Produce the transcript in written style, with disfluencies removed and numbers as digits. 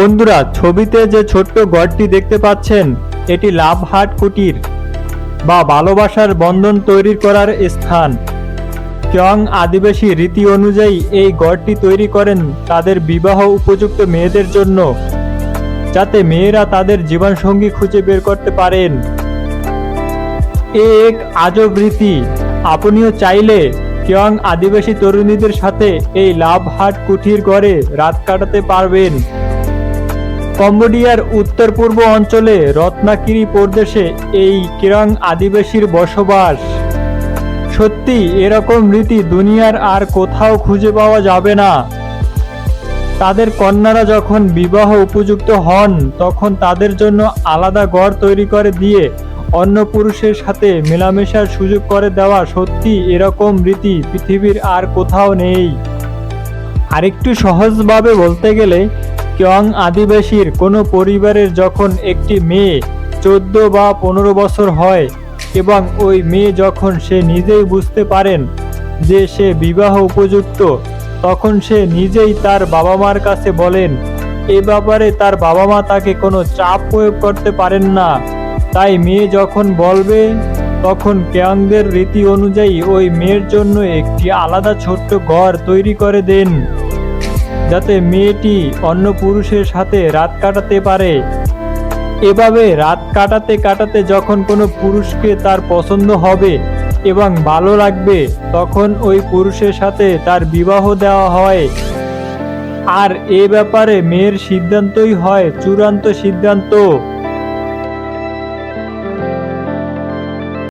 বন্ধুরা, ছবিতে যে ছোট্ট ঘরটি দেখতে পাচ্ছেন, এটি লাভ হার্ট কুটির বা ভালোবাসার বন্ধন তৈরি করার স্থান। কিয়ং আদিবাসী রীতি অনুযায়ী এই ঘরটি তৈরি করেন তাদের বিবাহ উপযুক্ত মেয়েদের জন্য, যাতে মেয়েরা তাদের জীবনসঙ্গী খুঁজে বের করতে পারেন। এক আজব রীতি। আপনিও চাইলে কিয়ং আদিবাসী তরুণীদের সাথে এই লাভ হার্ট কুঠির ঘরে রাত কাটাতে পারবেন। কম্বোডিয়ার উত্তর পূর্ব অঞ্চলে রত্নাগিরি প্রদেশে এই কিয়ং আদিবাসীর বসবাস। সত্যি এরকম রীতি দুনিয়ার আর কোথাও খুঁজে পাওয়া যাবে না। তাদের কন্যারা যখন বিবাহ উপযুক্ত হন, তখন তাদের জন্য আলাদা ঘর তৈরি করে দিয়ে অন্য পুরুষের সাথে মেলামেশার সুযোগ করে দেওয়া। সত্যি এরকম রীতি পৃথিবীর আর কোথাও নেই। আরেকটু সহজভাবে বলতে গেলে, কিয়ং আদিবাসীর কোনো পরিবারের যখন একটি মেয়ে 14 বা 15 বছর হয় এবং ওই মেয়ে যখন সে নিজেই বুঝতে পারেন যে সে বিবাহ উপযুক্ত, তখন সে নিজেই তার বাবা মার কাছে বলেন। এ ব্যাপারে তার বাবা মা তাকে কোনো চাপ প্রয়োগ করতে পারেন না। তাই মেয়ে যখন বলবে, তখন কিয়ংদের রীতি অনুযায়ী ওই মেয়ের জন্য একটি আলাদা ছোট্ট ঘর তৈরি করে দেন, যাতে মেয়েটি অন্য পুরুষের সাথে রাত কাটাতে পারে। এভাবে রাত কাটাতে কাটাতে যখন কোনো পুরুষকে তার পছন্দ হবে এবং ভালো লাগবে, তখন ওই পুরুষের সাথে তার বিবাহ দেওয়া হয়। আর এ ব্যাপারে মেয়ের সিদ্ধান্তই হয় চূড়ান্ত সিদ্ধান্ত।